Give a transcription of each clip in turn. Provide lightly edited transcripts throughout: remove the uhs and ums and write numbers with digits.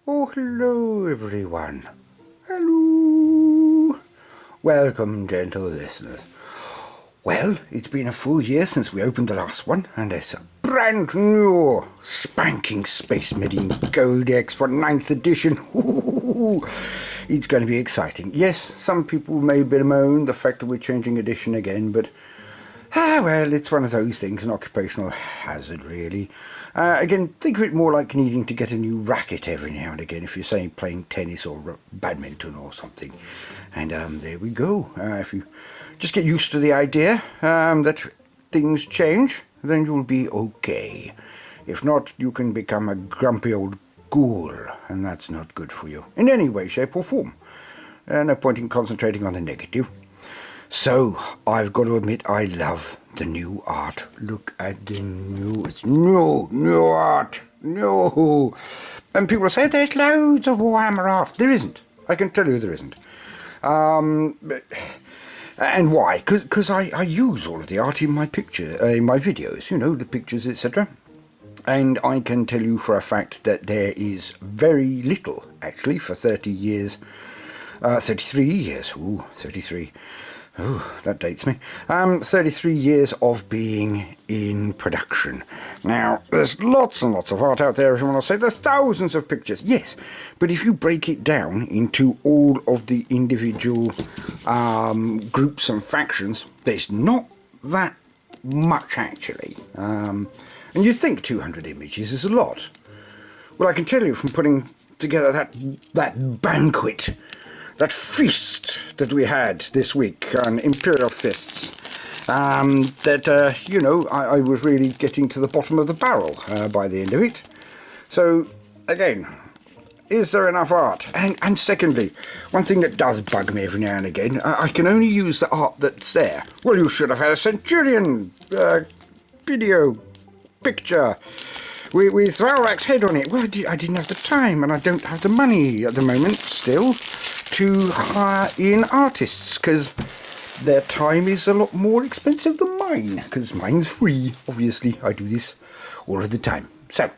Oh, hello everyone. Hello. Welcome, gentle listeners. Well, it's been a full year since we opened the last one, and it's a brand new spanking Space Marine Codex for 9th edition. It's going to be exciting. Yes, some people may bemoan the fact that we're changing edition again, but well, it's one of those things, an occupational hazard, really. Again, think of it more like needing to get a new racket every now and again, if you're, say, playing tennis or badminton or something. And there we go. If you just get used to the idea that things change, then you'll be okay. If not, you can become a grumpy old ghoul, and that's not good for you, in any way, shape or form. No point in concentrating on the negative. So, I've got to admit, I love the new art. Look at the new art. No. And people say there's loads of Warhammer art. There isn't. I can tell you there isn't. And why? Because I use all of the art in my in my videos, you know, the pictures, etc. And I can tell you for a fact that there is very little, actually, for 30 years. 33 years. Ooh, 33. Oh, that dates me. 33 years of being in production. Now, there's lots and lots of art out there, if you want to say. There's thousands of pictures, yes. But if you break it down into all of the individual groups and factions, there's not that much, actually. And you think 200 images is a lot. Well, I can tell you from putting together that banquet, that feast that we had this week on Imperial Fists, that, you know, I was really getting to the bottom of the barrel by the end of it. So, again, is there enough art? And secondly, one thing that does bug me every now and again, I can only use the art that's there. Well, you should have had a Centurion video picture with Valrak's head on it. Well, I didn't have the time, and I don't have the money at the moment still to hire in artists, because their time is a lot more expensive than mine, because mine's free. Obviously, I do this all of the time. So,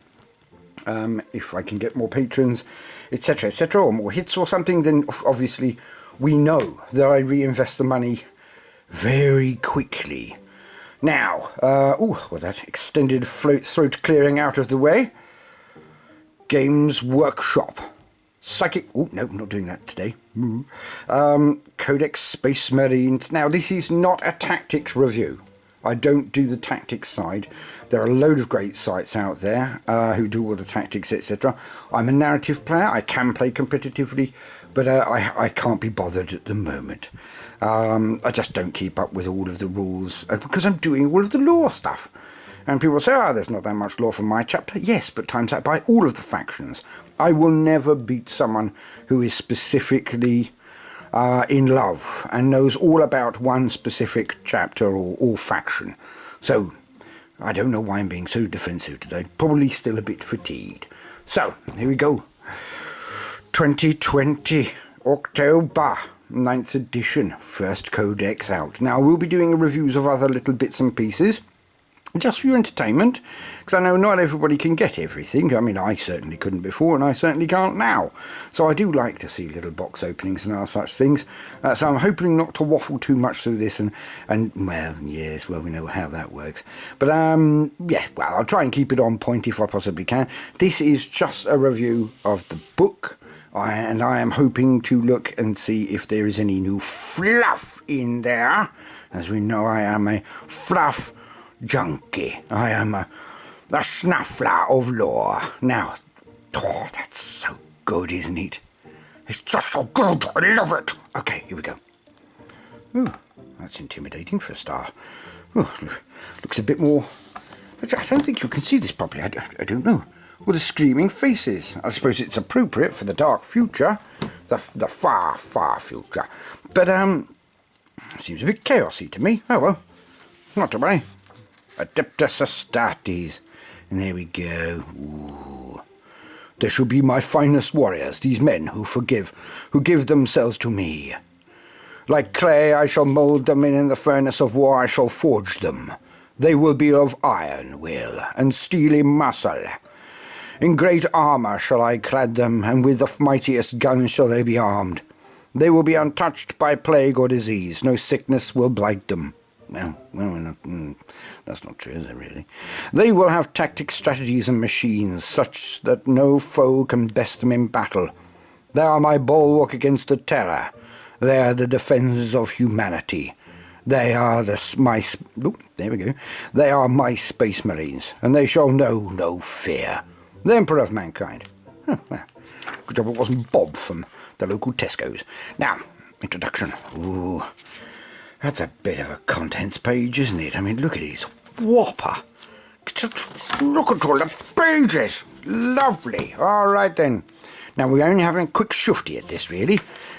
if I can get more patrons, etc., etc., or more hits or something, then obviously we know that I reinvest the money very quickly. Now, with that extended throat clearing out of the way, Games Workshop. Psychic... Oh, no, I'm not doing that today. Codex Space Marines. Now, this is not a tactics review. I don't do the tactics side. There are a load of great sites out there who do all the tactics, etc. I'm a narrative player. I can play competitively, but I can't be bothered at the moment. I just don't keep up with all of the rules because I'm doing all of the lore stuff. And people say, there's not that much lore for my chapter. Yes, but times that by all of the factions. I will never beat someone who is specifically in love and knows all about one specific chapter or faction. So, I don't know why I'm being so defensive today. Probably still a bit fatigued. So, here we go. 2020, October, 9th edition, first codex out. Now, we'll be doing reviews of other little bits and pieces, just for your entertainment, because I know not everybody can get everything. I mean, I certainly couldn't before, and I certainly can't now. So I do like to see little box openings and other such things. So I'm hoping not to waffle too much through this, and well, yes, well, we know how that works. But, yeah, well, I'll try and keep it on point if I possibly can. This is just a review of the book, and I am hoping to look and see if there is any new fluff in there. As we know, I am a fluff junkie. I am a snuffler of lore. Now, that's so good, isn't it? It's just so good. I love it. Okay, here we go. Ooh, that's intimidating for a start. Ooh, looks a bit more... I don't think you can see this properly. I don't know. All the screaming faces. I suppose it's appropriate for the dark future. The far, far future. But, seems a bit chaosy to me. Oh, well. Not to worry. Adeptus Astartes. And there we go. Ooh. They shall be my finest warriors, these men who give themselves to me. Like clay I shall mould them, and in the furnace of war I shall forge them. They will be of iron will, and steely muscle, In great armour shall I clad them, and with the mightiest guns shall they be armed. They will be untouched by plague or disease. No sickness will blight them. Well, that's not true, is it, really? They will have tactics, strategies, and machines, such that no foe can best them in battle. They are my bulwark against the terror. They are the defenders of humanity. They are there we go. They are my Space Marines, and they shall know no fear. The Emperor of Mankind. Well, good job it wasn't Bob from the local Tesco's. Now, introduction. Ooh, that's a bit of a contents page, isn't it? I mean, look at this whopper. Look at all the pages. Lovely. All right, then. Now, we're only having a quick shufty at this, really.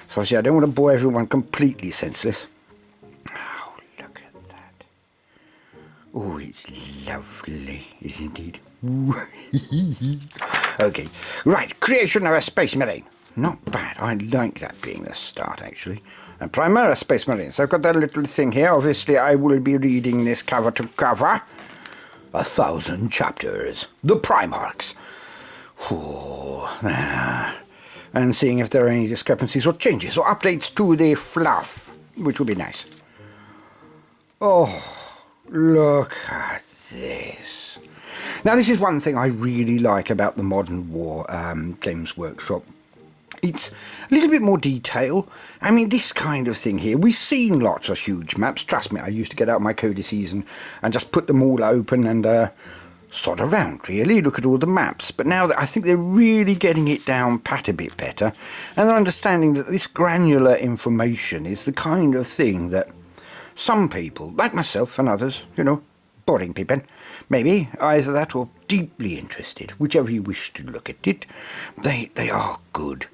So, obviously, I don't want to bore everyone completely senseless. Oh, look at that. Oh, it's lovely, isn't it? Okay, right, creation of a Space Marine. Not bad, I like that being the start, actually. And Primaries Space Marines. I've got that little thing here. Obviously, I will be reading this cover to cover. 1,000 chapters. The Primarchs. And seeing if there are any discrepancies or changes or updates to the fluff, which would be nice. Oh, look at this. Now, this is one thing I really like about the Modern War Games Workshop. It's a little bit more detail. I mean, this kind of thing here, we've seen lots of huge maps. Trust me, I used to get out my codices and just put them all open and sod around, really, look at all the maps. But now I think they're really getting it down pat a bit better, and they're understanding that this granular information is the kind of thing that some people, like myself and others, boring people, maybe either that or deeply interested, whichever you wish to look at it, they are good.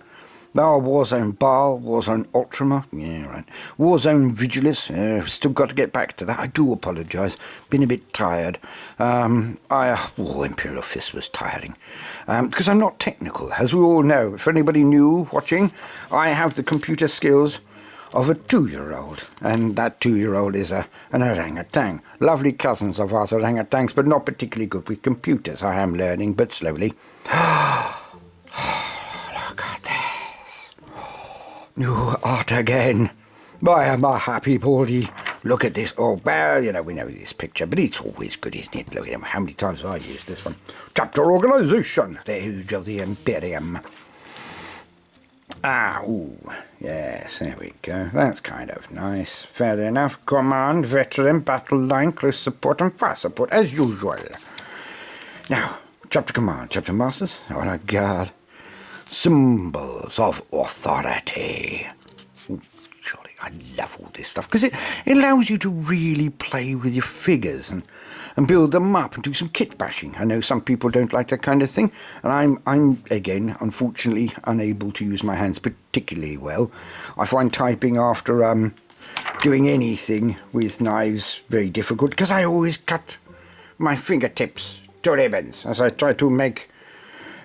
Oh, Warzone Baal, Warzone Ultramar, yeah, right. Warzone Vigilus, still got to get back to that. I do apologise, been a bit tired. Imperial Fist was tiring. Because I'm not technical, as we all know. If anybody new watching, I have the computer skills of a 2-year-old, and that 2-year-old is an orangutan. Lovely cousins of ours orangutans, but not particularly good with computers. I am learning, but slowly. New art again. I am a happy baldy. Look at this. Oh, well, we know this picture, but it's always good, isn't it? Look at him. How many times have I used this one? Chapter Organisation. The Age of the Imperium. Yes, there we go. That's kind of nice. Fair enough. Command, veteran, battle line, close support, and fire support, as usual. Now, chapter command, chapter masters. Oh, my God. Symbols of authority. Jolly, I love all this stuff because it allows you to really play with your figures and build them up and do some kit bashing. I know some people don't like that kind of thing, and I'm again unfortunately unable to use my hands particularly well. I find typing after doing anything with knives very difficult because I always cut my fingertips to ribbons as I try to make.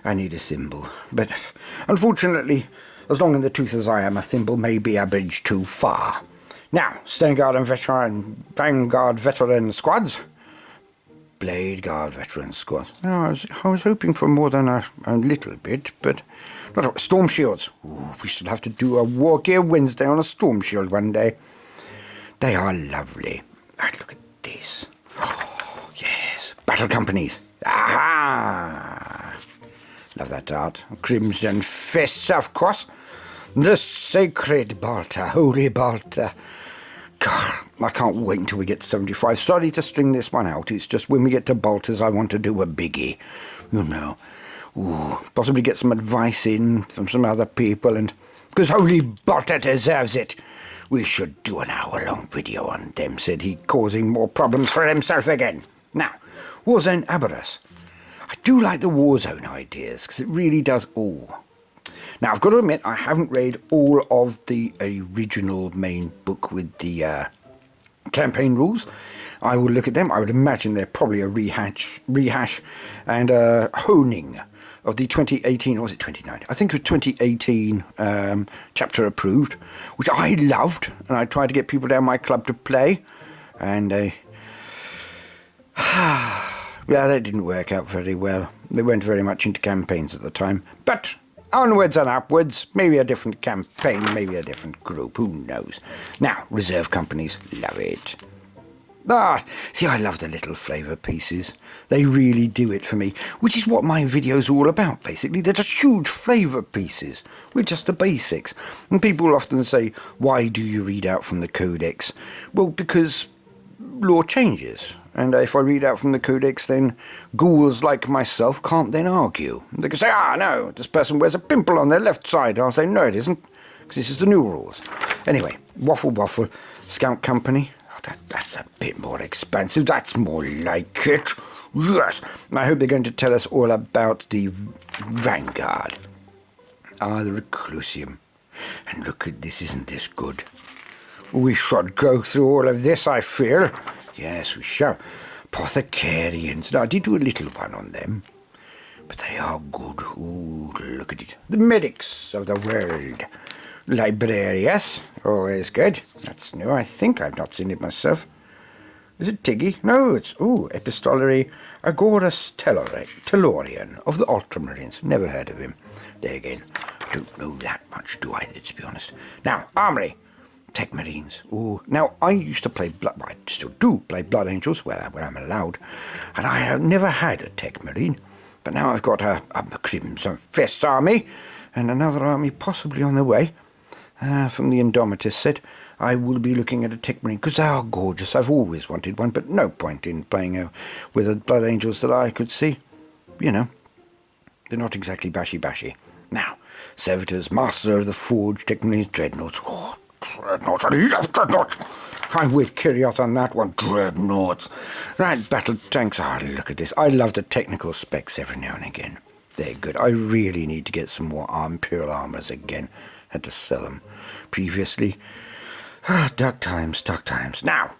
I need a thimble, but unfortunately, as long in the tooth as I am, a thimble may be a bridge too far. Now, Vanguard Veteran Squads. Blade Guard Veteran Squads. No, I was hoping for more than a little bit, but not Storm Shields. Ooh, we should have to do a War Gear Wednesday on a Storm Shield one day. They are lovely. Look at this. Oh, yes. Battle companies. Aha! Love that art. Crimson Fists, of course. The Sacred Bolter, Holy Bolter. God, I can't wait until we get to 75. Sorry to string this one out. It's just when we get to bolters, I want to do a biggie. Possibly get some advice in from some other people, and because Holy Bolter deserves it. We should do an hour-long video on them, said he, causing more problems for himself again. Now, Warzone Avarice. I do like the Warzone ideas, because it really does all. Now, I've got to admit, I haven't read all of the original main book with the campaign rules. I will look at them. I would imagine they're probably a rehash and a honing of the 2018, or was it 2019? I think it was 2018 chapter approved, which I loved, and I tried to get people down my club to play, and Well, that didn't work out very well. They weren't very much into campaigns at the time. But onwards and upwards, maybe a different campaign, maybe a different group, who knows. Now, reserve companies, love it. See, I love the little flavour pieces. They really do it for me, which is what my video's all about, basically. They're just huge flavour pieces with just the basics. And people often say, why do you read out from the Codex? Well, because law changes. And if I read out from the Codex, then ghouls like myself can't then argue. They can say, no, this person wears a pimple on their left side. I'll say, no, it isn't, because this is the new rules. Anyway, waffle, Scout Company. That's a bit more expensive. That's more like it. Yes. I hope they're going to tell us all about the Vanguard. The Reclusium. And look at this, isn't this good? We should go through all of this, I feel. Yes, we shall. Apothecarians. Now, I did do a little one on them, but they are good. Ooh, look at it. The medics of the world. Librarius, always good. That's new, I think. I've not seen it myself. Is it Tiggy? No, it's, Epistolary Aggressors Tellurian of the Ultramarines. Never heard of him. There again, I don't know that much, do I, to be honest. Now, Armory. Tech Marines. Now, I used to play I still do play Blood Angels when I'm allowed. And I have never had a Tech Marine. But now I've got a Crimson Fist army. And another army possibly on the way. From the Indomitus set, I will be looking at a Tech Marine, because they are gorgeous. I've always wanted one, but no point in playing with the Blood Angels that I could see. You know, they're not exactly bashy. Now, Servitors, Master of the Forge, Tech Marines, Dreadnoughts. Dreadnoughts, I love Dreadnoughts. I'm with Kiriot on that one, Dreadnoughts. Right, battle tanks, look at this. I love the technical specs every now and again. They're good. I really need to get some more Imperial Armours again. Had to sell them previously. Dark times. Now,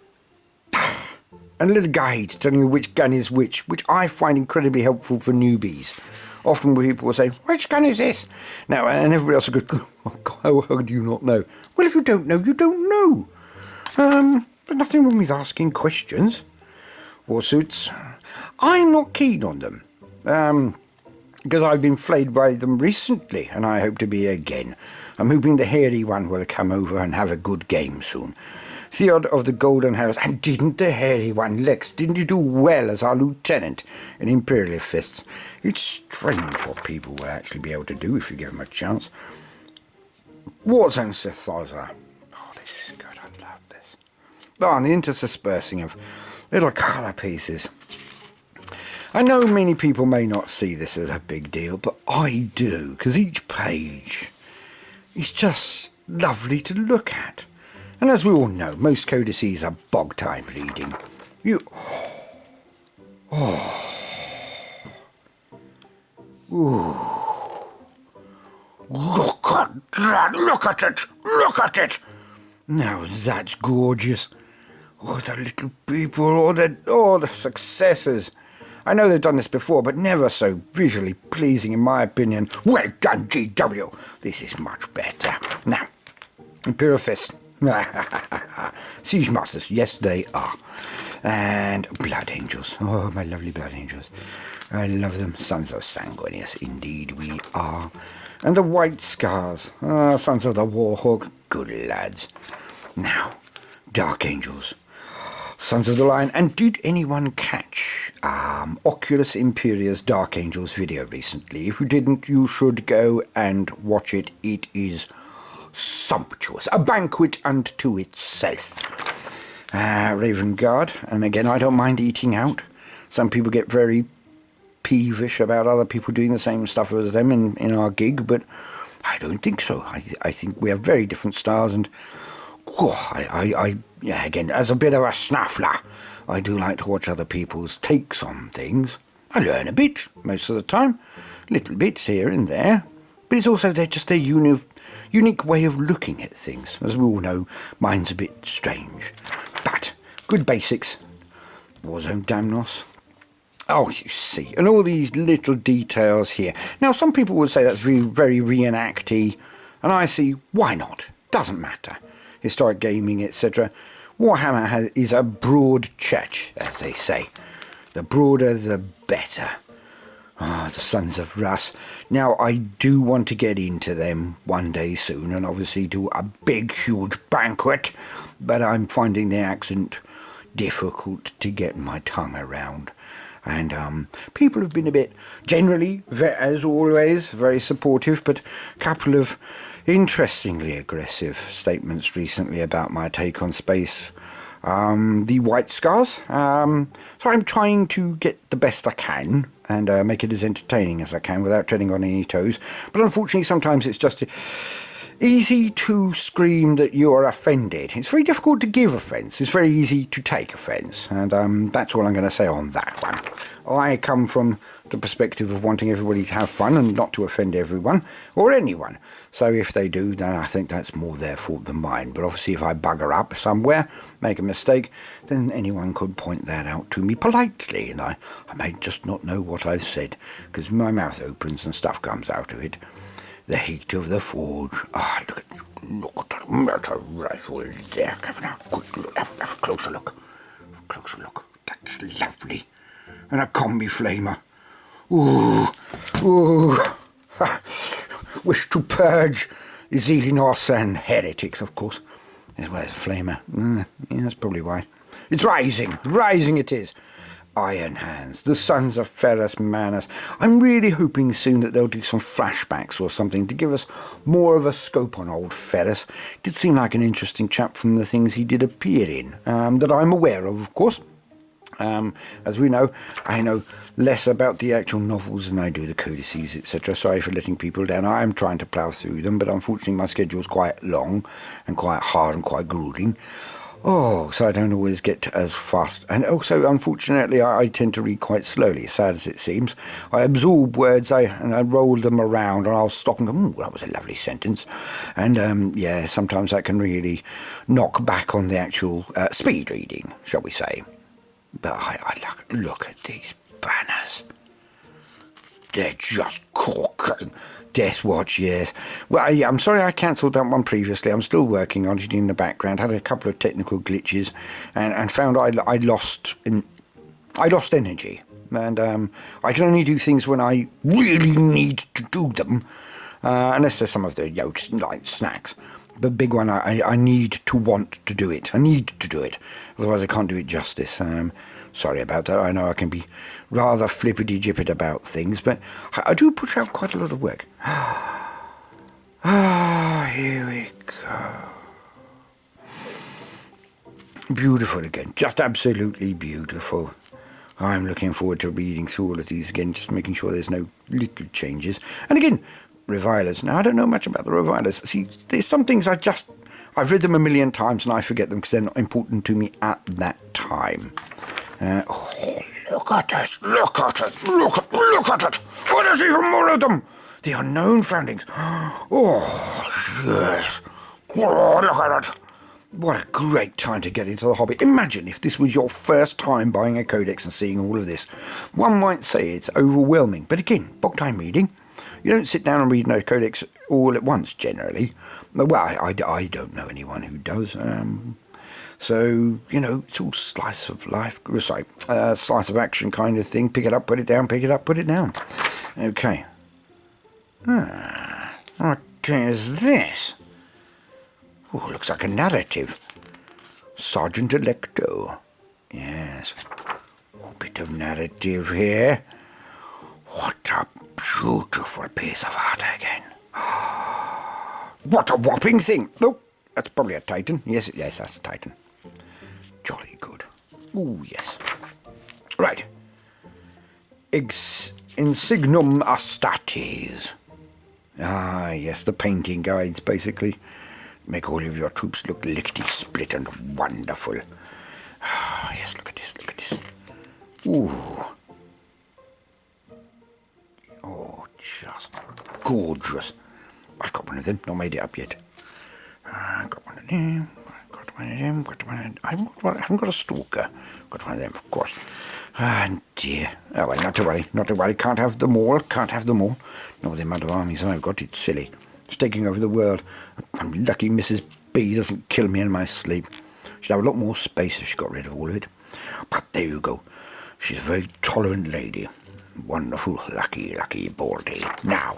a little guide telling you which gun is which I find incredibly helpful for newbies. Often people will say, which gun is this? Now, and everybody else will go, oh God, how do you not know? Well, if you don't know, you don't know. But nothing wrong with asking questions. Warsuits, I'm not keen on them. Because I've been flayed by them recently, and I hope to be again. I'm hoping the hairy one will come over and have a good game soon. Theod of the Golden House, and didn't the hairy one, Lex, didn't you do well as our lieutenant in Imperial Fists? It's strange what people will actually be able to do if you give them a chance. Warzone Avarice. This is good, I love this. And the interspersing of little colour pieces. I know many people may not see this as a big deal, but I do, because each page is just lovely to look at. And as we all know, most codices are bog-time reading. Look at that, look at it! Now that's gorgeous. The little people, the successors. I know they've done this before, but never so visually pleasing in my opinion. Well done, GW. This is much better. Now, Imperial Fist. Siege Masters, yes they are. And Blood Angels. Oh, my lovely Blood Angels. I love them. Sons of Sanguinius, indeed we are. And the White Scars. Sons of the Warhawk. Good lads. Now, Dark Angels. Sons of the Lion. And did anyone catch Oculus Imperia's Dark Angels video recently? If you didn't, you should go and watch it. It is sumptuous. A banquet unto itself. Raven Guard. And again, I don't mind eating out. Some people get very peevish about other people doing the same stuff as them in our gig, but I don't think so. I think we have very different styles, and again, as a bit of a snuffler, I do like to watch other people's takes on things. I learn a bit most of the time, little bits here and there, but it's also just their unique way of looking at things. As we all know, mine's a bit strange, but good basics. Warzone Damnos. Oh, you see, and all these little details here. Now, some people would say that's very reenacty, and I see, why not? Doesn't matter. Historic gaming, etc. Warhammer is a broad church, as they say. The broader, the better. Ah, the Sons of Russ. Now, I do want to get into them one day soon and obviously do a big, huge banquet, but I'm finding the accent difficult to get my tongue around. And people have been a bit, generally, as always, very supportive, but a couple of interestingly aggressive statements recently about my take on space. The White Scars. So I'm trying to get the best I can and make it as entertaining as I can without treading on any toes. But unfortunately, sometimes it's just easy to scream that you are offended. It's very difficult to give offence. It's very easy to take offence. And that's all I'm going to say on that one. I come from the perspective of wanting everybody to have fun and not to offend everyone or anyone. So if they do, then I think that's more their fault than mine. But obviously if I bugger up somewhere, make a mistake, then anyone could point that out to me politely. And I may just not know what I've said because my mouth opens and stuff comes out of it. The heat of the forge. Ah, look at that metal rifle there. Have a quick look. Have a closer look. Have a closer look. That's lovely. And a combi flamer. Ooh. Wish to purge the Xenos and heretics, of course. As well as a flamer. Yeah, that's probably why. It's rising. Rising it is. Iron Hands, the Sons of Ferrus Manus. I'm really hoping soon that they'll do some flashbacks or something to give us more of a scope on old Ferrus. Did seem like an interesting chap from the things he did appear in, that I'm aware of course. As we know, I know less about the actual novels than I do the codices, etc. Sorry for letting people down. I am trying to plough through them, but unfortunately my schedule's quite long and quite hard and quite grueling. Oh, so I don't always get as fast. And also, unfortunately, I tend to read quite slowly, sad as it seems. I absorb words and I roll them around and I'll stop and go, ooh, that was a lovely sentence. And, yeah, sometimes that can really knock back on the actual speed reading, shall we say. But I look at these banners. They're just corking. Death Watch, yes. Well, yeah, I'm sorry I cancelled that one previously. I'm still working on it in the background. Had a couple of technical glitches and found I lost energy. And I can only do things when I really need to do them. Unless there's some of the, like snacks. The big one, I need to want to do it. I need to do it. Otherwise I can't do it justice. Sorry about that. I know I can be rather flippity-jippity about things, but I do push out quite a lot of work. Here we go. Beautiful again. Just absolutely beautiful. I'm looking forward to reading through all of these again, just making sure there's no little changes. And again, revilers. Now, I don't know much about the revilers. See, there's some things I've read them a million times and I forget them because they're not important to me at that time. Look at this, look at it, look at it. Oh, there's even more of them. The unknown foundings. Oh, yes. Oh, look at it. What a great time to get into the hobby. Imagine if this was your first time buying a codex and seeing all of this. One might say it's overwhelming, but again, book time reading. You don't sit down and read no codex all at once, generally. Well, I don't know anyone who does. So, it's all slice of life, slice of action kind of thing. Pick it up, put it down, pick it up, put it down. Okay. What is this? Oh, looks like a narrative. Sergeant Electo. Yes. A bit of narrative here. What a beautiful piece of art again. What a whopping thing. Oh, that's probably a Titan. Yes, that's a Titan. Jolly good. Oh, yes. Right. Insignum Astartes. Ah, yes, the painting guides, basically. Make all of your troops look lickety-split and wonderful. Ah, yes, look at this. Ooh. Oh, just gorgeous. I've got one of them, not made it up yet. Got one of them. I haven't got a stalker. Got one of them, of course. Ah, dear. Oh, well, not to worry. Can't have them all. Not the amount of armies I've got, it's silly. It's taking over the world. I'm lucky Mrs. B doesn't kill me in my sleep. She'd have a lot more space if she got rid of all of it. But there you go. She's a very tolerant lady. Wonderful, lucky, lucky Baldy. Now,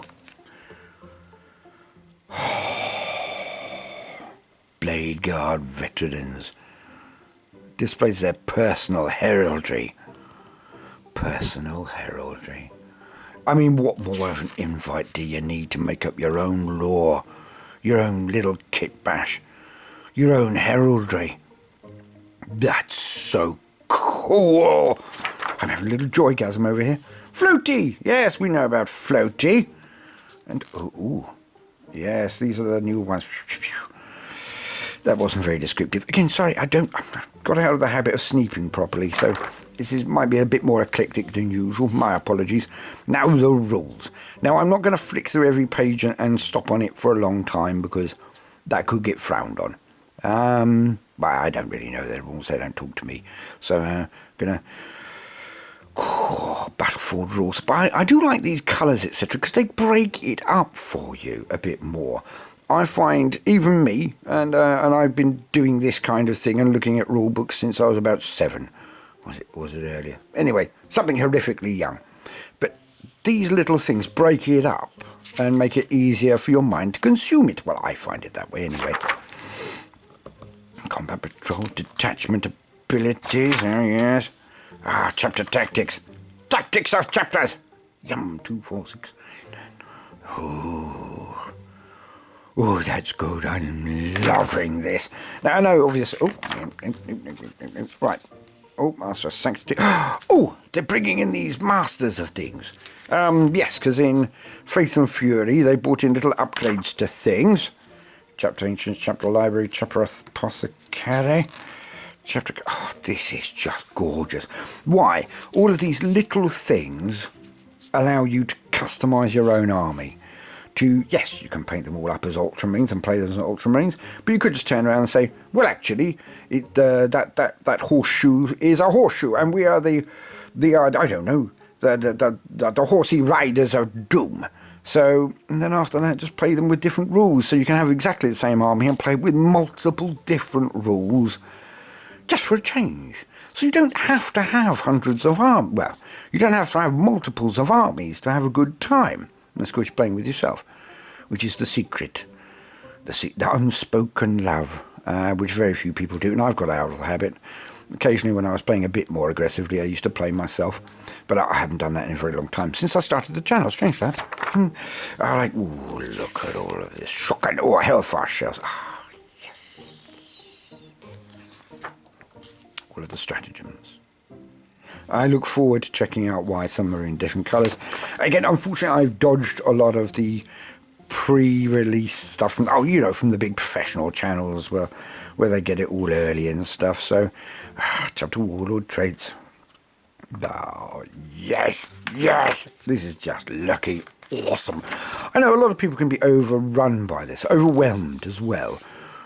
Blade Guard veterans displays their personal heraldry. Personal heraldry. I mean, what more of an invite do you need to make up your own lore, your own little kit bash, your own heraldry? That's so cool. I'm having a little joygasm over here. Floaty! Yes, we know about Floaty. And, ooh, yes, these are the new ones. That wasn't very descriptive. Again, sorry, I've got out of the habit of sneaking properly, so might be a bit more eclectic than usual. My apologies. Now the rules. Now, I'm not going to flick through every page and stop on it for a long time because that could get frowned on. But I don't really know their rules. They don't talk to me. So, going to... Battlefield rules. But I do like these colours, etc., because they break it up for you a bit more. I find, even me, and I've been doing this kind of thing and looking at rule books since I was about 7. Was it earlier? Anyway, something horrifically young. But these little things break it up and make it easier for your mind to consume it. Well, I find it that way anyway. Combat patrol, detachment abilities, oh yes. Chapter tactics. Tactics of chapters. Yum, 2, 4, 6. Oh, that's good. I'm loving this. Now, I know, obviously... right. Oh, Master of Sanctity. Oh, they're bringing in these Masters of things. Yes, because in Faith and Fury, they brought in little upgrades to things. Chapter Ancients, Chapter Library, Chapter Apothecary. Chapter... Oh, this is just gorgeous. Why? All of these little things allow you to customise your own army. Yes, you can paint them all up as Ultramarines and play them as Ultramarines, but you could just turn around and say, well, actually, that horseshoe is a horseshoe, and we are the I don't know, the horsey riders of doom. So, and then after that, just play them with different rules, so you can have exactly the same army and play with multiple different rules, just for a change. So you don't have to have hundreds of armies. Well, you don't have to have multiples of armies to have a good time. That's because you're playing with yourself, which is the secret, the unspoken love, which very few people do, and I've got out of the habit. Occasionally, when I was playing a bit more aggressively, I used to play myself, but I haven't done that in a very long time since I started the channel. Strange that. I like, ooh, look at all of this shocking. Oh, Hellfire shells. Ah, yes. All of the stratagems. I look forward to checking out why some are in different colours. Again, unfortunately, I've dodged a lot of the pre-release stuff from, from the big professional channels where they get it all early and stuff. So, chapter Warlord Trades. Oh, yes, yes! This is just lucky, awesome. I know a lot of people can be overrun by this, overwhelmed as well.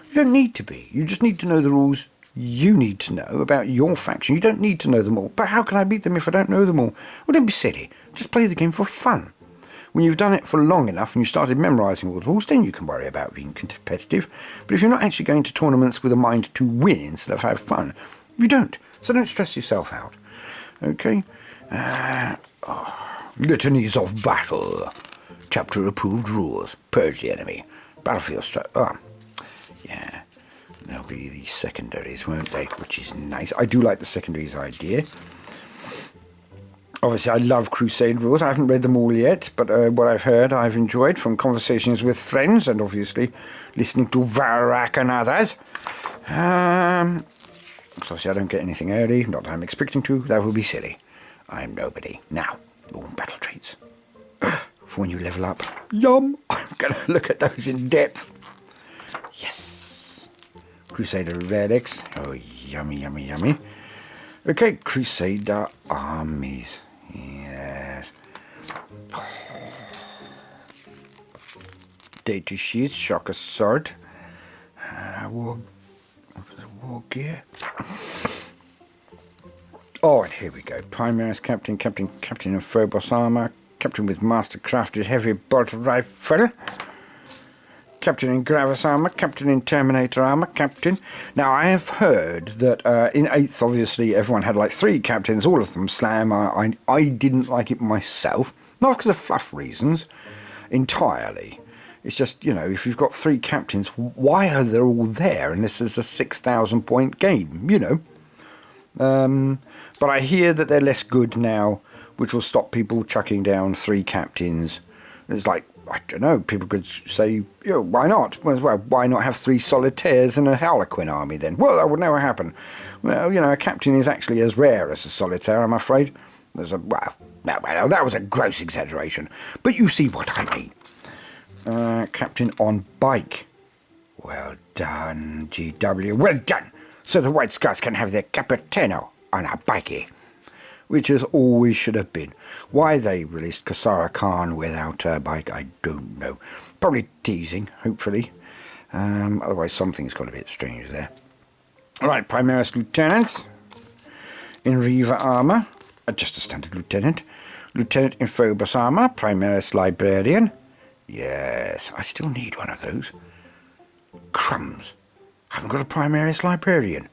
You don't need to be. You just need to know the rules you need to know about your faction. You don't need to know them all. But how can I beat them if I don't know them all? Well, don't be silly. Just play the game for fun. When you've done it for long enough and you started memorising all the rules, then you can worry about being competitive. But if you're not actually going to tournaments with a mind to win instead of have fun, you don't. So don't stress yourself out. Okay? Litanies of battle. Chapter approved rules. Purge the enemy. Battlefield yeah. There'll be the secondaries, won't they? Which is nice. I do like the secondaries idea. Obviously, I love Crusade rules. I haven't read them all yet, but what I've heard, I've enjoyed from conversations with friends and obviously listening to Varak and others. Obviously, I don't get anything early. Not that I'm expecting to. That would be silly. I'm nobody. Now, battle traits. For when you level up. Yum! I'm going to look at those in depth. Yes. Crusader relics. Oh, yummy, yummy, yummy. Okay, Crusader armies. Yes. Data sheets, shocker sword. War gear. Oh, and here we go. Primaries Captain, Captain of Phobos armor, Captain with master crafted heavy bolt rifle. Captain in Gravis armour, Captain in Terminator armour, Captain. Now, I have heard that in 8th, obviously, everyone had like 3 captains, all of them slam. I didn't like it myself, not because of fluff reasons, entirely. It's just, you know, if you've got 3 captains, why are they all there unless it's a 6,000 point game, you know? But I hear that they're less good now, which will stop people chucking down 3 captains. It's like, I don't know, people could say, you know, why not? Well, why not have 3 solitaires and a Harlequin army then? Well, that would never happen. Well, you know, a captain is actually as rare as a solitaire, I'm afraid. Well, that was a gross exaggeration. But you see what I mean. Captain on bike. Well done, GW, well done. So the White Scots can have their Capitano on a bikey, which is always should have been. Why they released Kasara Khan without a bike, I don't know. Probably teasing, hopefully. Otherwise something's got a bit strange there. Alright, Primaris Lieutenants. In Reaver armour, just a standard Lieutenant. Lieutenant in Phobos armour, Primaris Librarian. Yes, I still need one of those. Crumbs. I haven't got a Primaris Librarian.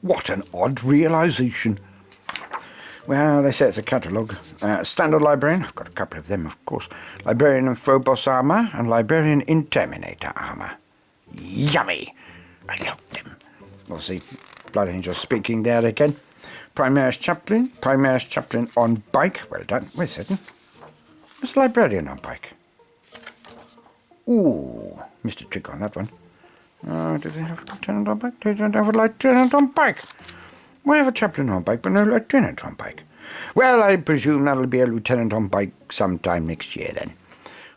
What an odd realisation. Well, they say it's a catalogue. Standard Librarian, I've got a couple of them, of course. Librarian in Phobos armour and Librarian in Terminator armour. Yummy! I love them. Obviously, Blood Angel speaking there again. Primaris Chaplain on bike. Well done. Wait a second. What's the Librarian on bike? Ooh, missed a trick on that one. Do they have a lieutenant on bike? They don't have a lieutenant on bike. Why have a chaplain on bike but no lieutenant on bike? Well, I presume that'll be a lieutenant on bike sometime next year then.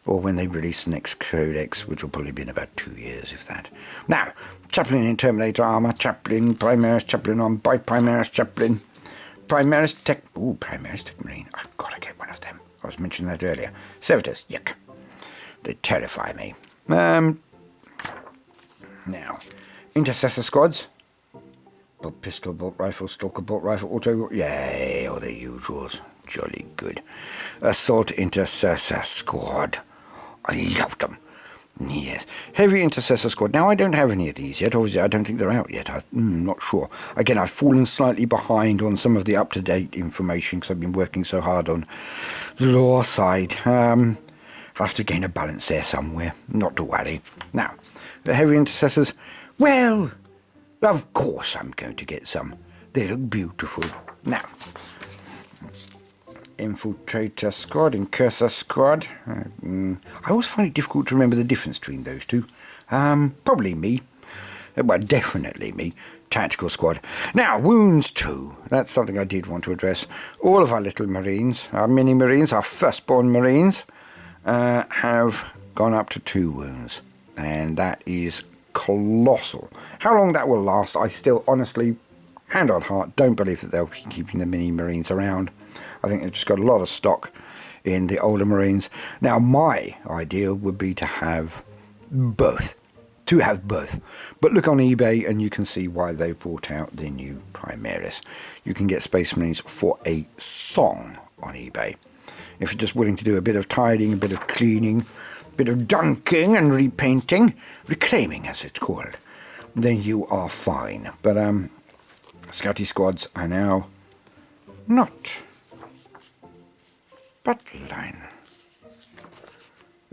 Or when they release the next codex, which will probably be in about 2 years, if that. Now, chaplain in Terminator armour, chaplain, Primaris chaplain on bike, Primaris chaplain, Primaris Tech... Ooh, Primaris Tech Marine. I've got to get one of them. I was mentioning that earlier. Servitors, yuck. They terrify me. Now, Intercessor Squads. Bolt pistol, bolt rifle, stalker, bolt rifle, auto... Yay, all the usuals. Jolly good. Assault Intercessor Squad. I loved them. Yes. Heavy Intercessor Squad. Now, I don't have any of these yet. Obviously, I don't think they're out yet. I'm not sure. Again, I've fallen slightly behind on some of the up-to-date information because I've been working so hard on the lore side. I'll have to gain a balance there somewhere. Not to worry. Now, the Heavy Intercessors. Well, of course I'm going to get some. They look beautiful. Now, Infiltrator Squad, Intercessor Squad. I always find it difficult to remember the difference between those two. Probably me. Well, definitely me. Tactical Squad. Now, Wounds 2. That's something I did want to address. All of our little Marines, our mini Marines, our firstborn Marines, have gone up to 2 wounds. And that is colossal. How long that will last, I still honestly, hand on heart, don't believe that they'll be keeping the mini Marines around. I think they've just got a lot of stock in the older Marines. Now, my ideal would be to have both. But look on eBay and you can see why they've brought out the new Primaris. You can get Space Marines for a song on eBay. If you're just willing to do a bit of tidying, a bit of cleaning, a bit of dunking and repainting, reclaiming as it's called, then you are fine. But Scouty Squads are now not battle line.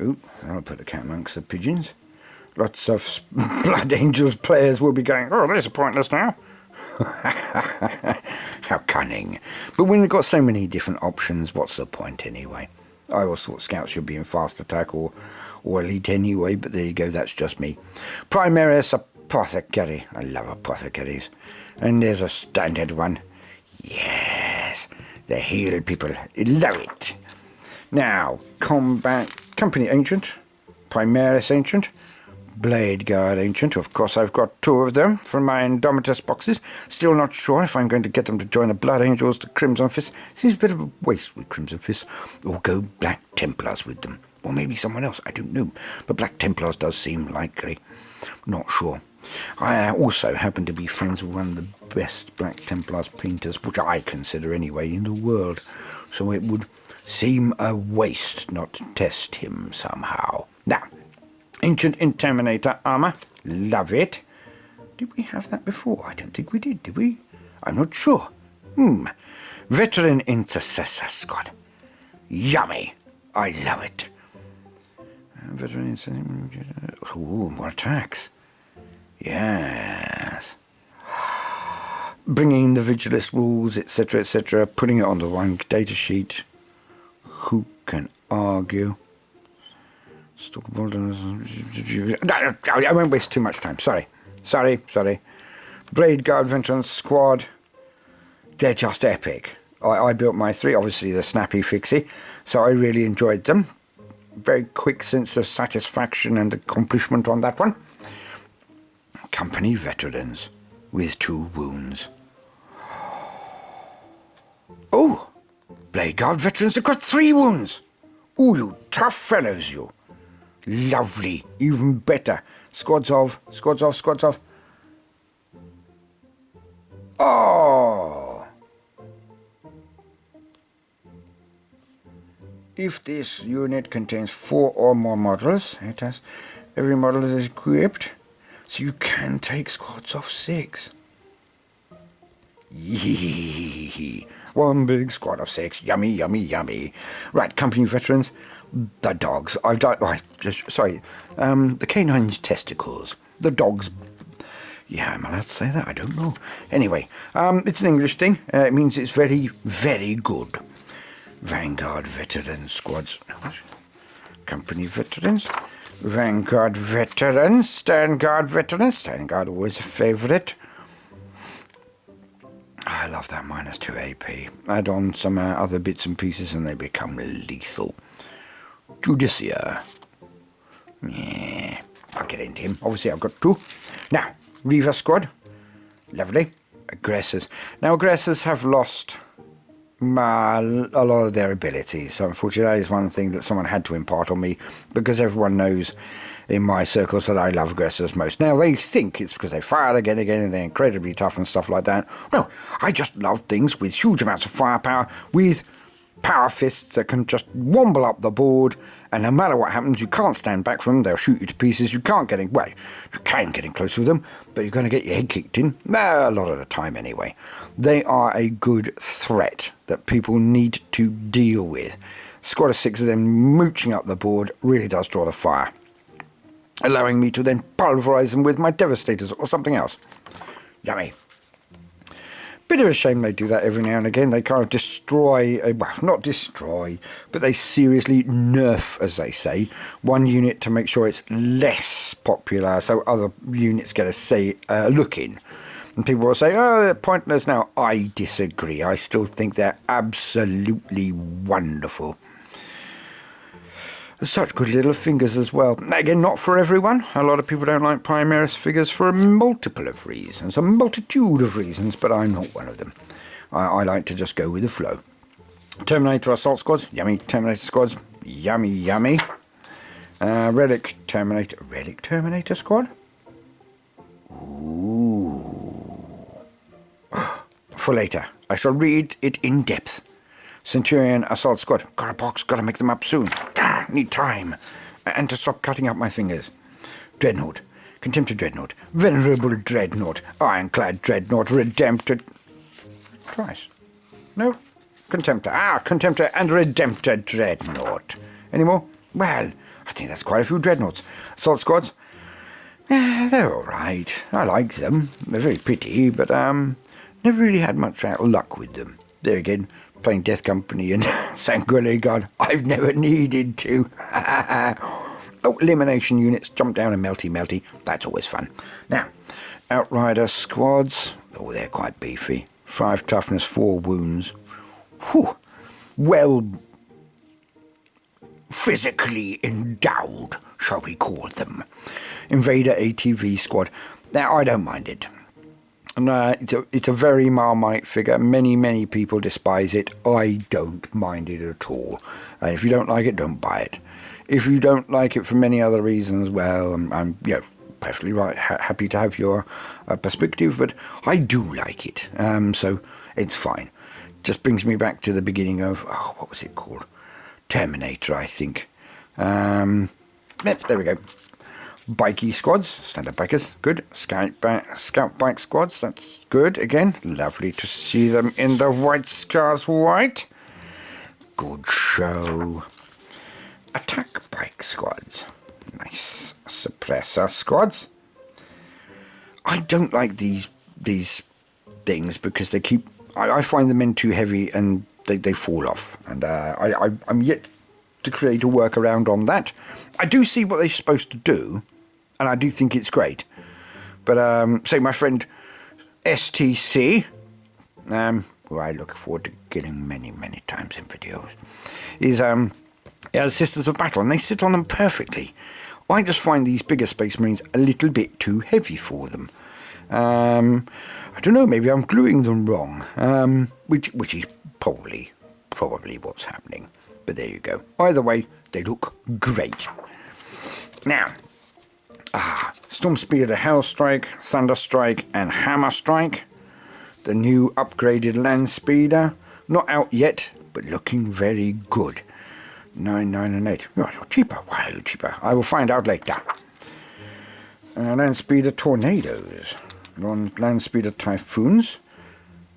Ooh, I'll put the cat amongst the pigeons. Lots of Blood Angels players will be going, oh, these are pointless now. How cunning. But when you've got so many different options, what's the point anyway? I always thought Scouts should be in fast attack or elite anyway, but there you go, that's just me. Primaris Apothecary. I love Apothecaries. And there's a standard one. Yes, the heal people. Love it. Now, Combat Company Ancient, Primaris Ancient, Blade Guard Ancient. Of course, I've got 2 of them from my Indomitus boxes. Still not sure if I'm going to get them to join the Blood Angels to Crimson Fists. Seems a bit of a waste with Crimson Fists. Or go Black Templars with them. Or maybe someone else, I don't know. But Black Templars does seem likely. Not sure. I also happen to be friends with one of the best Black Templars painters, which I consider anyway, in the world. So it would seem a waste not to test him somehow. Now, Ancient Terminator armor. Love it. Did we have that before? I don't think we did we? I'm not sure. Veteran Intercessor Squad. Yummy. I love it. Veteran Intercessor. Ooh, more attacks. Yes. Bringing the Vigilist rules, etc., etc., putting it on the one data sheet. Who can argue? I won't waste too much time. Sorry. Blade Guard Veteran Squad. They're just epic. I built my 3, obviously the snappy fixie, so I really enjoyed them. Very quick sense of satisfaction and accomplishment on that one. Company Veterans with 2 wounds. Oh! Blade Guard Veterans have got 3 wounds! Ooh, you tough fellows, you. Lovely. Even better. Squads of. Oh! If this unit contains 4 or more models, it has every model is equipped, so you can take squads of 6. Yee. One big squad of 6. Yummy, yummy, yummy. Right, company veterans. The dogs. I've done. The canine's testicles. The dogs. Yeah, am I allowed to say that? I don't know. Anyway, it's an English thing. It means it's very, very good. Vanguard Veteran Squads. Company Veterans. Vanguard Veterans. Standguard Veterans. Standguard always a favourite. I love that -2 AP. Add on some other bits and pieces and they become lethal. Judicia. Yeah, I'll get into him. Obviously I've got 2. Now, Reaver Squad. Lovely. Aggressors. Now, Aggressors have lost a lot of their abilities. So unfortunately that is one thing that someone had to impart on me, because everyone knows in my circles that I love Aggressors most. Now, they think it's because they fire again and they're incredibly tough and stuff like that. No, I just love things with huge amounts of firepower, with power fists that can just womble up the board, and no matter what happens, you can't stand back from them. They'll shoot you to pieces. You can't get in, well, you can get in close with them, but you're going to get your head kicked in, a lot of the time anyway. They are a good threat that people need to deal with. Squad of 6 of them mooching up the board really does draw the fire, allowing me to then pulverise them with my Devastators or something else. Yummy. Bit of a shame they do that every now and again. They kind of destroy, well, not destroy, but they seriously nerf, as they say, one unit to make sure it's less popular, so other units get a look in. And people will say, oh, they're pointless now. I disagree. I still think they're absolutely wonderful. Such good little figures as well. Again, not for everyone. A lot of people don't like Primaries figures for a multiple of reasons, a multitude of reasons, but I'm not one of them. I like to just go with the flow. Terminator Assault Squads, yummy. Terminator Squads, yummy, yummy. Relic Terminator Squad. Ooh. For later. I shall read it in depth. Centurion Assault Squad. Got a box, gotta make them up soon. Need time. And to stop cutting up my fingers. Dreadnought. Contemptor Dreadnought. Venerable Dreadnought. Ironclad Dreadnought. Redemptor. Twice. No? Contemptor. Contemptor and Redemptor Dreadnought. Any more? Well, I think that's quite a few Dreadnoughts. Assault Squads. They're alright. I like them. They're very pretty, but never really had much luck with them. There again, playing Death Company and Sanguinary God, I've never needed to. Oh, elimination units, jump down and melty. That's always fun. Now, Outrider Squads. Oh, they're quite beefy. 5 toughness, 4 wounds. Whew. Well, physically endowed, shall we call them. Invader ATV Squad. Now, I don't mind it. It's a very Marmite figure. Many people despise it. I don't mind it at all. If you don't like it, don't buy it. If you don't like it for many other reasons, well, I'm perfectly right, happy to have your perspective, but I do like it. So it's fine. Just brings me back to the beginning of, what was it called? Terminator, I think. There we go. Bikey squads, standard bikers, good. Scout bike squads, that's good. Again, lovely to see them in the White Scars white. Good show. Attack bike squads, nice. Suppressor squads. I don't like these things because they keep. I find them in too heavy and they fall off, and I'm yet to create a workaround on that. I do see what they're supposed to do, and I do think it's great. But say my friend STC, who I look forward to getting many times in videos, is Sisters of Battle, and they sit on them perfectly. I just find these bigger Space Marines a little bit too heavy for them. I don't know, maybe I'm gluing them wrong, which is probably what's happening. But there you go. Either way, they look great. Now, Storm Speeder, Hellstrike, Thunderstrike, and Hammer Strike. The new upgraded Land Speeder. Not out yet, but looking very good. 9, 9, and 8. Oh, you're cheaper. Why are you cheaper? I will find out later. Land Speeder Tornadoes. Land Speeder Typhoons.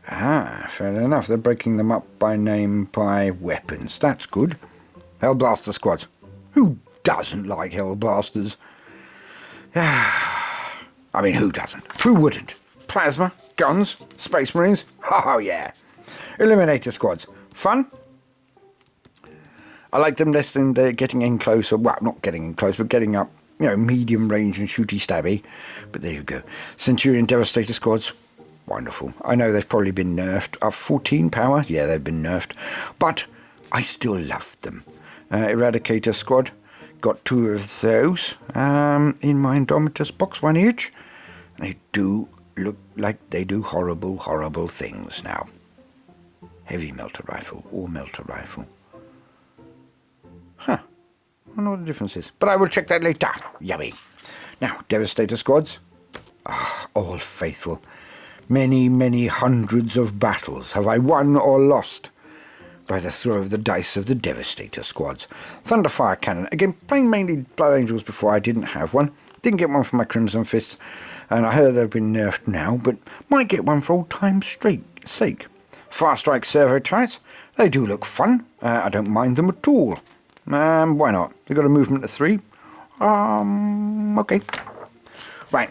Fair enough. They're breaking them up by name by weapons. That's good. Hellblaster Squads. Who doesn't like Hellblasters? I mean, who doesn't? Who wouldn't? Plasma, guns, Space Marines. Oh, yeah. Eliminator Squads. Fun. I like them less than they're getting in close, or, well, not getting in close, but getting up, medium range and shooty stabby. But there you go. Centurion Devastator Squads. Wonderful. I know they've probably been nerfed. Up 14 power. Yeah, they've been nerfed. But I still love them. Eradicator Squad. Got 2 of those in my Indomitus box, 1 each. They do look like they do horrible things now. Heavy melter rifle or melter rifle. I don't know what the difference is, but I will check that later. Yummy. Now, Devastator Squads. All faithful. Many hundreds of battles have I won or lost by the throw of the dice of the Devastator Squads. Thunderfire Cannon. Again, playing mainly Blood Angels before I didn't have one. Didn't get one for my Crimson Fists, and I heard they've been nerfed now, but might get one for old time's sake. Fast Strike Servo Turrets. They do look fun. I don't mind them at all. Why not? They've got a movement of 3. Okay. Right.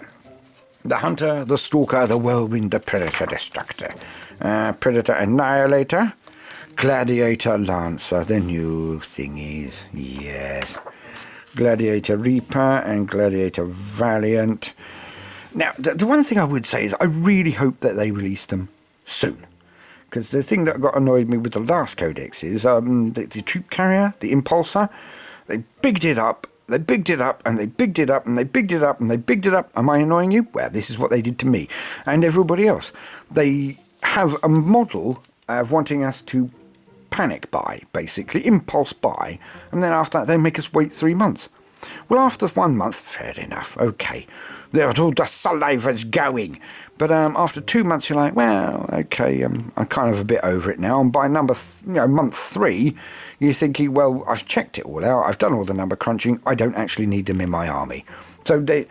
The Hunter, the Stalker, the Whirlwind, the Predator Destructor. Predator Annihilator. Gladiator Lancer, the new thingies. Yes. Gladiator Reaper and Gladiator Valiant. Now, the one thing I would say is I really hope that they release them soon. Because the thing that got annoyed me with the last codex is the troop carrier, the impulsor, they bigged it up, they bigged it up, and they bigged it up, and they bigged it up, and they bigged it up. Am I annoying you? Well, this is what they did to me and everybody else. They have a model of wanting us to panic buy, basically, impulse buy, and then after that they make us wait 3 months. Well, after 1 month, fair enough, okay. All the saliva's going. But after 2 months, you're like, well, okay, I'm kind of a bit over it now. And by month 3, you're thinking, well, I've checked it all out. I've done all the number crunching. I don't actually need them in my army. So they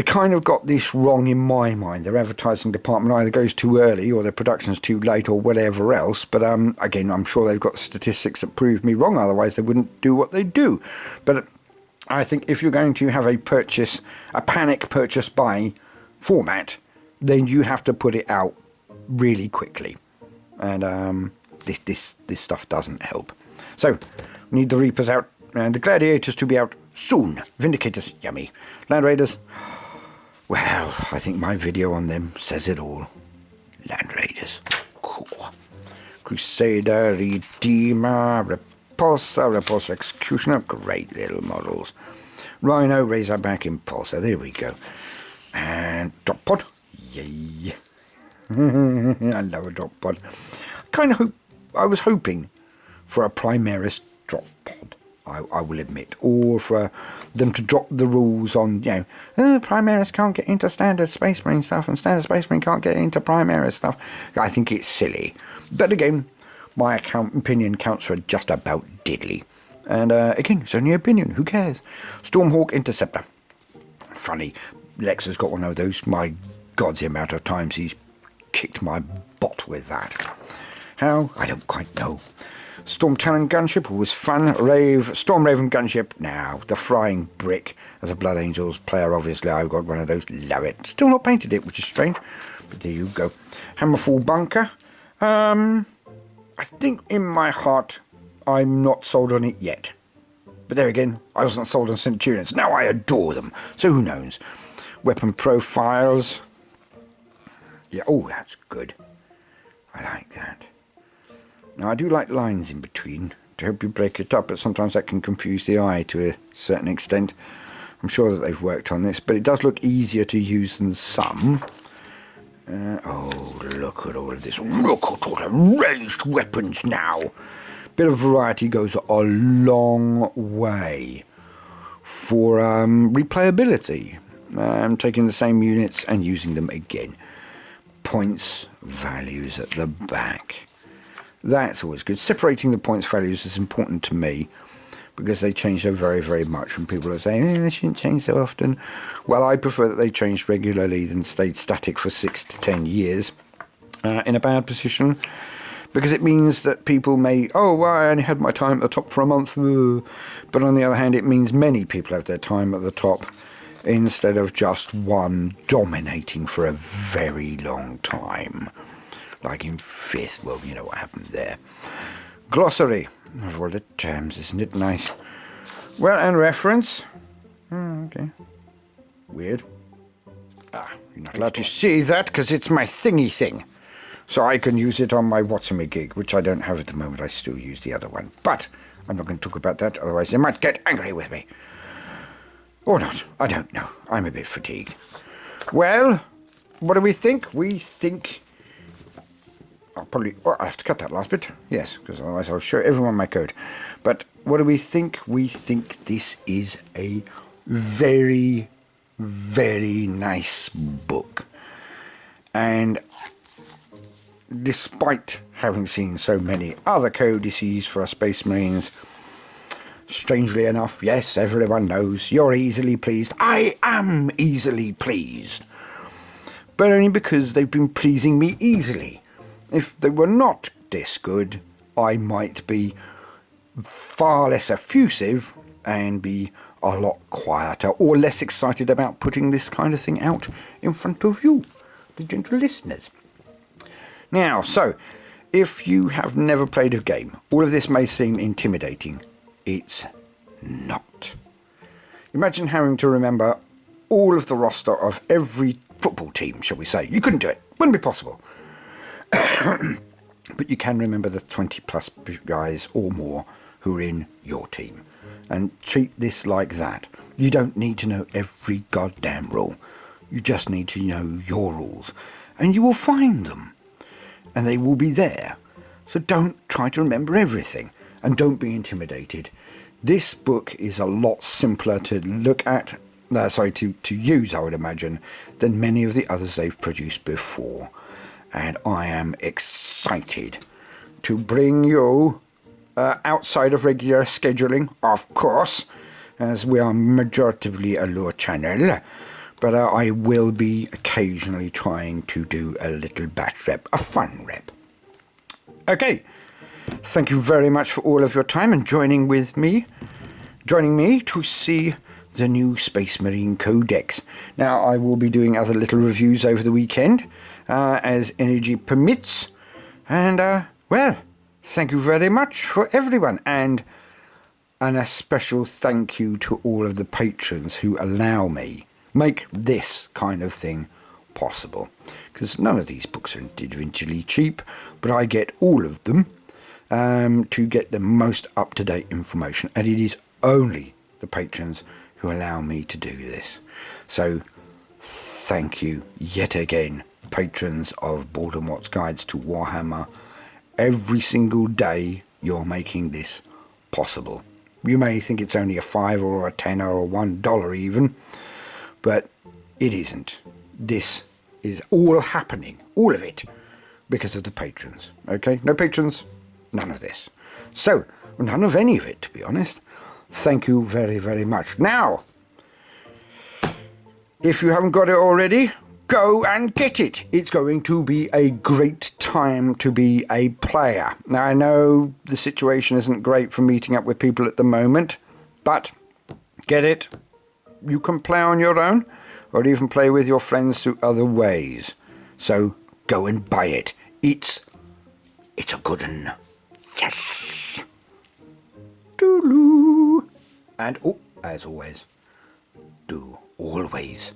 kind of got this wrong in my mind. Their advertising department either goes too early or their production's too late or whatever else. But again, I'm sure they've got statistics that prove me wrong. Otherwise, they wouldn't do what they do. But I think if you're going to have a panic purchase buy format, then you have to put it out really quickly. And this stuff doesn't help. So, we need the Reapers out, and the Gladiators to be out soon. Vindicators, yummy. Land Raiders, well, I think my video on them says it all. Land Raiders, cool. Crusader, Redeemer, Repulsor Executioner, great little models. Rhino, Razorback, Impulsor, there we go. And Drop Pod, yay. I love a Drop Pod. I was hoping for a Primaris Drop Pod, I will admit, or for them to drop the rules on, Primaris can't get into standard Space Marine stuff, and standard Space Marine can't get into Primaris stuff. I think it's silly. But again, my opinion counts for just about diddly. And again, it's only opinion, who cares? Stormhawk Interceptor. funny. Lex has got one of those. My God, the amount of times he's kicked my butt with that. How? I don't quite know. Storm Talon gunship was fun. Storm Raven gunship. Now, the Frying Brick. As a Blood Angels player, obviously, I've got one of those. Love it. Still not painted it, which is strange. But there you go. Hammerfall Bunker. I think in my heart, I'm not sold on it yet. But there again, I wasn't sold on Centurions. Now I adore them. So who knows? Weapon profiles. Yeah, oh, that's good. I like that. Now, I do like lines in between to help you break it up, but sometimes that can confuse the eye to a certain extent. I'm sure that they've worked on this, but it does look easier to use than some. Oh, look at all of this. Look at all the ranged weapons now. Bit of variety goes a long way for replayability. Taking the same units and using them again. Points values at the back. That's always good. Separating the points values is important to me because they change so very, very much, and people are saying, they shouldn't change so often. Well, I prefer that they changed regularly than stayed static for 6 to 10 years in a bad position, because it means that people may, oh, well, I only had my time at the top for a month. But on the other hand, it means many people have their time at the top instead of just one dominating for a very long time. Like in 5th, well, you know what happened there. Glossary of all the terms, isn't it nice? Well, and reference. Okay. Weird. You're not allowed to see that because it's my thingy thing. So I can use it on my What's-A-Me gig, which I don't have at the moment. I still use the other one. But I'm not going to talk about that, otherwise they might get angry with me. Or not. I don't know. I'm a bit fatigued. Well, what do we think? We think... I have to cut that last bit. Yes, because otherwise I'll show everyone my code. But what do we think? We think this is a very, very nice book. And despite having seen so many other codices for Space Marines, strangely enough, yes, everyone knows you're easily pleased. I am easily pleased. But only because they've been pleasing me easily. If they were not this good, I might be far less effusive and be a lot quieter or less excited about putting this kind of thing out in front of you, the gentle listeners. Now, so, if you have never played a game, all of this may seem intimidating. It's not. Imagine having to remember all of the roster of every football team, shall we say. You couldn't do it. Wouldn't be possible. But you can remember the 20 plus guys or more who are in your team. And treat this like that. You don't need to know every goddamn rule. You just need to know your rules. And you will find them. And they will be there. So don't try to remember everything. And don't be intimidated. This book is a lot simpler to look at, to use, I would imagine, than many of the others they've produced before. And I am excited to bring you, outside of regular scheduling, of course, as we are majoritively a lore channel, but I will be occasionally trying to do a little batch rep, a fun rep. Okay, thank you very much for all of your time and joining me to see the new Space Marine Codex. Now, I will be doing other little reviews over the weekend, as energy permits. And, well, thank you very much for everyone. And a special thank you to all of the patrons who allow me make this kind of thing possible. Because none of these books are individually cheap, but I get all of them to get the most up-to-date information. And it is only the patrons who allow me to do this. So, thank you yet again, patrons of Baldermort's Guides to Warhammer. Every single day you're making this possible. You may think it's only a $5 or a $10 or $1 even, but it isn't. This is all happening, all of it, because of the patrons. Okay? No patrons, none of this. So, none of any of it, to be honest. Thank you very, very much. Now, If you haven't got it already, go and get it. It's going to be a great time to be a player. Now, I know the situation isn't great for meeting up with people at the moment, but get it. You can play on your own, or even play with your friends through other ways. So go and buy it. It's a good one. Yes! Toodaloo! And, oh, as always, do always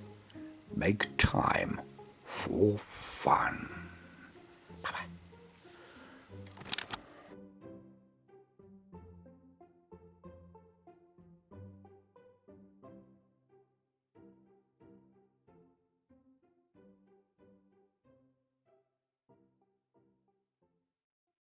make time for fun.